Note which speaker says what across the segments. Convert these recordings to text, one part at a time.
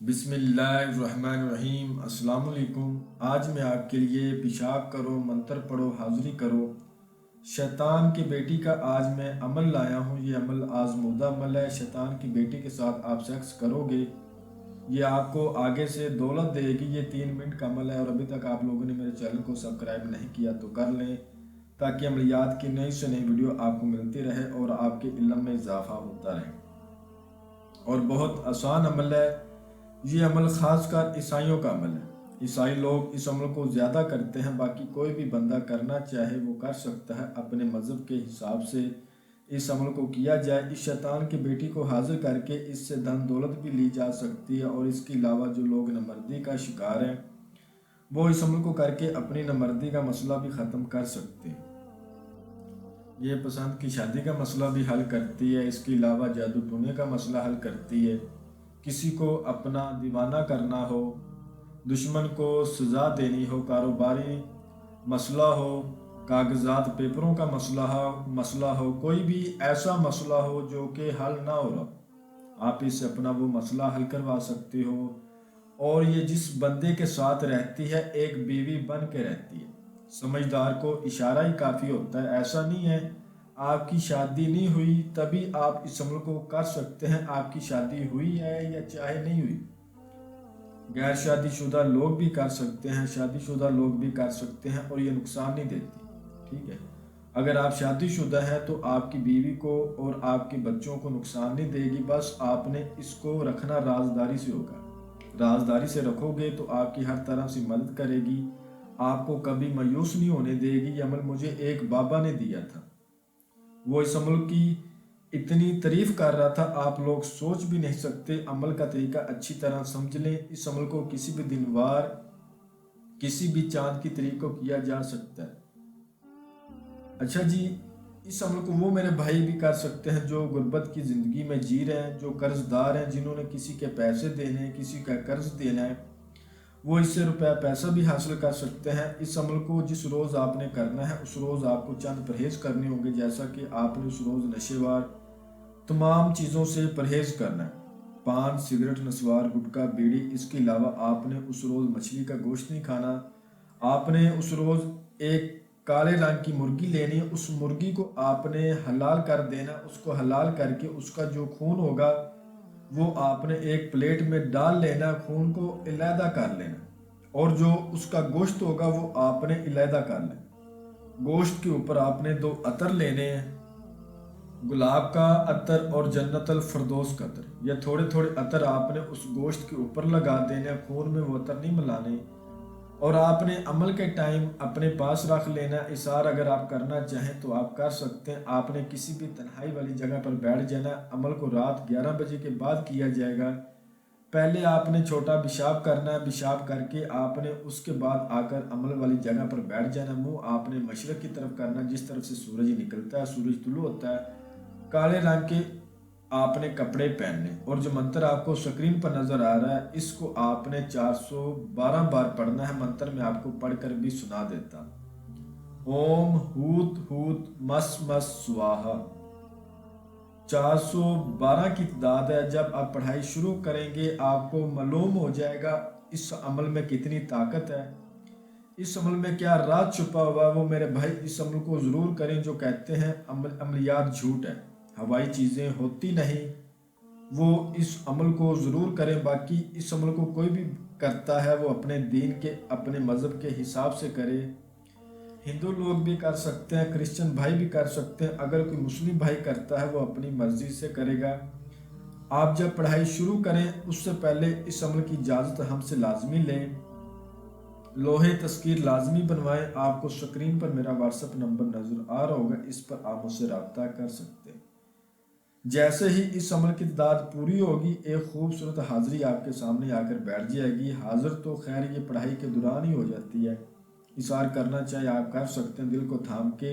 Speaker 1: بسم اللہ الرحمن الرحیم۔ السلام علیکم۔ آج میں آپ کے لیے پیشاب کرو، منتر پڑھو، حاضری کرو، شیطان کی بیٹی کا آج میں عمل لایا ہوں۔ یہ عمل آزمودہ عمل ہے۔ شیطان کی بیٹی کے ساتھ آپ سیکس کرو گے، یہ آپ کو آگے سے دولت دے گی۔ یہ 3 منٹ کا عمل ہے، اور ابھی تک آپ لوگوں نے میرے چینل کو سبسکرائب نہیں کیا تو کر لیں، تاکہ عملیات کی نئی سے نئی ویڈیو آپ کو ملتی رہے اور آپ کے علم میں اضافہ ہوتا رہے۔ اور بہت آسان عمل ہے۔ یہ عمل خاص کر عیسائیوں کا عمل ہے۔ عیسائی لوگ اس عمل کو زیادہ کرتے ہیں، باقی کوئی بھی بندہ کرنا چاہے وہ کر سکتا ہے۔ اپنے مذہب کے حساب سے اس عمل کو کیا جائے۔ اس شیطان کی بیٹی کو حاضر کر کے اس سے دھن دولت بھی لی جا سکتی ہے، اور اس کے علاوہ جو لوگ نامردی کا شکار ہیں وہ اس عمل کو کر کے اپنی نامردی کا مسئلہ بھی ختم کر سکتے ہیں۔ یہ پسند کی شادی کا مسئلہ بھی حل کرتی ہے۔ اس کے علاوہ جادو ٹونے کا مسئلہ حل کرتی ہے۔ کسی کو اپنا دیوانہ کرنا ہو، دشمن کو سزا دینی ہو، کاروباری مسئلہ ہو، کاغذات پیپروں کا مسئلہ ہو، کوئی بھی ایسا مسئلہ ہو جو کہ حل نہ ہو رہا، آپ اس سے اپنا وہ مسئلہ حل کروا سکتے ہو۔ اور یہ جس بندے کے ساتھ رہتی ہے ایک بیوی بن کے رہتی ہے۔ سمجھدار کو اشارہ ہی کافی ہوتا ہے۔ ایسا نہیں ہے آپ کی شادی نہیں ہوئی تبھی آپ اس عمل کو کر سکتے ہیں۔ آپ کی شادی ہوئی ہے یا چاہے نہیں ہوئی، غیر شادی شدہ لوگ بھی کر سکتے ہیں، شادی شدہ لوگ بھی کر سکتے ہیں، اور یہ نقصان نہیں دیتی۔ ٹھیک ہے، اگر آپ شادی شدہ ہیں تو آپ کی بیوی کو اور آپ کے بچوں کو نقصان نہیں دے گی، بس آپ نے اس کو رکھنا رازداری سے ہوگا۔ رازداری سے رکھو گے تو آپ کی ہر طرح سے مدد کرے گی، آپ کو کبھی مایوس نہیں ہونے دے گی۔ یہ عمل مجھے ایک بابا نے دیا تھا، وہ اس عمل کی اتنی تعریف کر رہا تھا، آپ لوگ سوچ بھی نہیں سکتے۔ عمل کا طریقہ اچھی طرح سمجھ لیں۔ اس عمل کو کسی بھی دن وار، کسی بھی چاند کی تاریخ کو کیا جا سکتا ہے۔ اچھا جی، اس عمل کو وہ میرے بھائی بھی کر سکتے ہیں جو غربت کی زندگی میں جی رہے ہیں، جو قرض دار ہیں، جنہوں نے کسی کے پیسے دینے ہیں، کسی کا قرض دینا ہے، وہ اس سے روپیہ پیسہ بھی حاصل کر سکتے ہیں۔ اس عمل کو جس روز آپ نے کرنا ہے اس روز آپ کو چند پرہیز کرنے ہوں گے، جیسا کہ آپ نے اس روز نشے وار تمام چیزوں سے پرہیز کرنا ہے، پان، سگریٹ، نسوار، گٹکا، بیڑی۔ اس کے علاوہ آپ نے اس روز مچھلی کا گوشت نہیں کھانا۔ آپ نے اس روز ایک کالے رنگ کی مرغی لینی ہے، اس مرغی کو آپ نے حلال کر دینا۔ اس کو حلال کر کے اس کا جو خون ہوگا وہ آپ نے ایک پلیٹ میں ڈال لینا، خون کو علیحدہ کر لینا، اور جو اس کا گوشت ہوگا وہ آپ نے علیحدہ کر لینا۔ گوشت کے اوپر آپ نے 2 عطر لینے ہیں، گلاب کا عطر اور جنت الفردوس کا عطر۔ یہ تھوڑے تھوڑے عطر آپ نے اس گوشت کے اوپر لگا دینے، خون میں وہ عطر نہیں ملانے، اور آپ نے عمل کے ٹائم اپنے پاس رکھ لینا۔ اثار اگر آپ کرنا چاہیں تو آپ کر سکتے ہیں۔ آپ نے کسی بھی تنہائی والی جگہ پر بیٹھ جانا۔ عمل کو رات 11 بجے کے بعد کیا جائے گا۔ پہلے آپ نے چھوٹا پیشاب کرنا ہے، پیشاب کر کے آپ نے اس کے بعد آ کر عمل والی جگہ پر بیٹھ جانا۔ منہ آپ نے مشرق کی طرف کرنا، جس طرف سے سورج نکلتا ہے، سورج طلوع ہوتا ہے۔ کالے رنگ کے آپ نے کپڑے پہننے، اور جو منتر آپ کو سکرین پر نظر آ رہا ہے اس کو آپ نے 412 بار پڑھنا ہے۔ منتر میں آپ کو پڑھ کر بھی سنا دیتا۔ اوم ہوت ہوت مس مس سواہا 412 کی تعداد ہے۔ جب آپ پڑھائی شروع کریں گے آپ کو معلوم ہو جائے گا اس عمل میں کتنی طاقت ہے، اس عمل میں کیا راز چھپا ہوا ہے۔ وہ میرے بھائی اس عمل کو ضرور کریں جو کہتے ہیں عملیات جھوٹ ہے، ہوائی چیزیں ہوتی نہیں، وہ اس عمل کو ضرور کریں۔ باقی اس عمل کو کوئی بھی کرتا ہے وہ اپنے دین کے، اپنے مذہب کے حساب سے کرے۔ ہندو لوگ بھی کر سکتے ہیں، کرسچن بھائی بھی کر سکتے ہیں، اگر کوئی مسلم بھائی کرتا ہے وہ اپنی مرضی سے کرے گا۔ آپ جب پڑھائی شروع کریں اس سے پہلے اس عمل کی اجازت ہم سے لازمی لیں، لوہے تذکیر لازمی بنوائیں۔ آپ کو سکرین پر میرا واٹس ایپ نمبر نظر آ رہا ہوگا، اس پر آپ مجھ سے رابطہ کر سکتے ہیں۔ جیسے ہی اس عمل کی تعداد پوری ہوگی ایک خوبصورت حاضری آپ کے سامنے آ کر بیٹھ جائے گی۔ حاضر تو خیر یہ پڑھائی کے دوران ہی ہو جاتی ہے، اثار کرنا چاہے آپ کر سکتے ہیں۔ دل کو تھام کے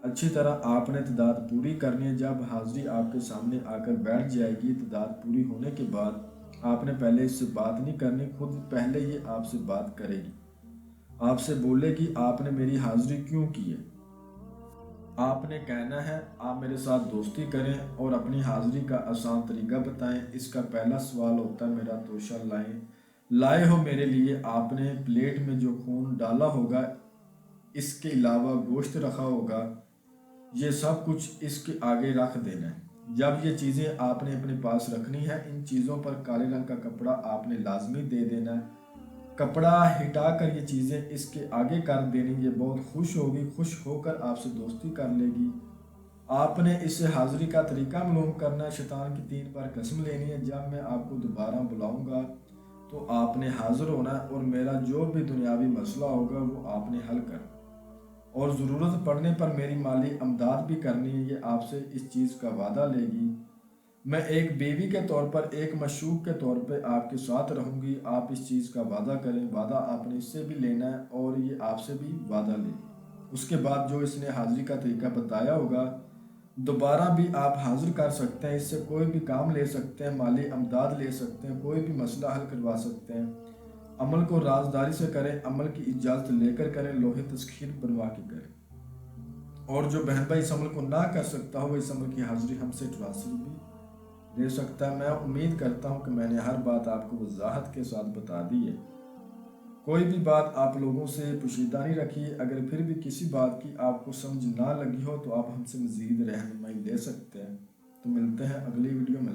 Speaker 1: اچھی طرح آپ نے تعداد پوری کرنی ہے۔ جب حاضری آپ کے سامنے آ کر بیٹھ جائے گی تعداد پوری ہونے کے بعد آپ نے پہلے اس سے بات نہیں کرنی، خود پہلے یہ آپ سے بات کرے گی، آپ سے بولے گی آپ نے میری حاضری کیوں کی ہے، آپ نے کہنا ہے آپ میرے ساتھ دوستی کریں اور اپنی حاضری کا آسان طریقہ بتائیں۔ اس کا پہلا سوال ہوتا ہے میرا توشہ لائے ہو میرے لیے۔ آپ نے پلیٹ میں جو خون ڈالا ہوگا، اس کے علاوہ گوشت رکھا ہوگا، یہ سب کچھ اس کے آگے رکھ دینا ہے۔ جب یہ چیزیں آپ نے اپنے پاس رکھنی ہے، ان چیزوں پر کالے رنگ کا کپڑا آپ نے لازمی دے دینا ہے۔ کپڑا ہٹا کر یہ چیزیں اس کے آگے کر دینی۔ یہ بہت خوش ہوگی، خوش ہو کر آپ سے دوستی کر لے گی۔ آپ نے اس سے حاضری کا طریقہ معلوم کرنا ہے۔ شیطان کی 3 بار قسم لینی ہے۔ جب میں آپ کو دوبارہ بلاؤں گا تو آپ نے حاضر ہونا ہے اور میرا جو بھی دنیاوی مسئلہ ہوگا وہ آپ نے حل کرنا، اور ضرورت پڑنے پر میری مالی امداد بھی کرنی ہے۔ یہ آپ سے اس چیز کا وعدہ لے گی۔ میں ایک بیوی کے طور پر، ایک مشوق کے طور پہ آپ کے ساتھ رہوں گی۔ آپ اس چیز کا وعدہ کریں۔ وعدہ آپ نے اس سے بھی لینا ہے اور یہ آپ سے بھی وعدہ لے گی۔ اس کے بعد جو اس نے حاضری کا طریقہ بتایا ہوگا، دوبارہ بھی آپ حاضر کر سکتے ہیں۔ اس سے کوئی بھی کام لے سکتے ہیں، مالی امداد لے سکتے ہیں، کوئی بھی مسئلہ حل کروا سکتے ہیں۔ عمل کو رازداری سے کریں، عمل کی اجازت لے کر کریں، لوہے تسخیر بنوا کے کریں۔ اور جو بہن بھائی اس عمل کو نہ کر سکتا ہو، وہ اس عمل کی حاضری ہم سے ٹرانسفر بھی دے سکتا ہے۔ میں امید کرتا ہوں کہ میں نے ہر بات آپ کو وضاحت کے ساتھ بتا دی ہے۔ کوئی بھی بات آپ لوگوں سے پوشیدہ نہیں رکھی۔ اگر پھر بھی کسی بات کی آپ کو سمجھ نہ لگی ہو تو آپ ہم سے مزید رہنمائی لے سکتے ہیں۔ تو ملتے ہیں اگلی ویڈیو میں۔